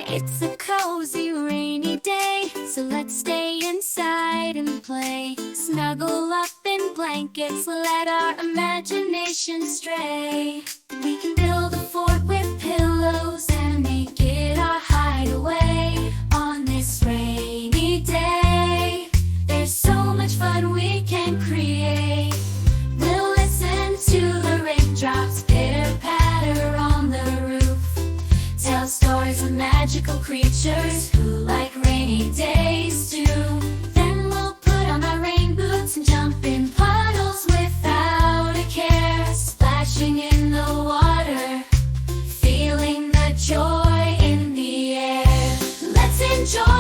It's a cozy rainy day, so let's stay inside and play. Snuggle up in blankets, let our imagination stray. We can build a fort with pillows and make it our hideaway. On this rainy day, there's so much fun we can create. We'll listen to the raindrops pitter-patter on the roof. Tell stories of magical creatures who like rainy days too. Then we'll put on our rain boots and jump in puddles without a care. Splashing in the water, feeling the joy in the air. Let's enjoy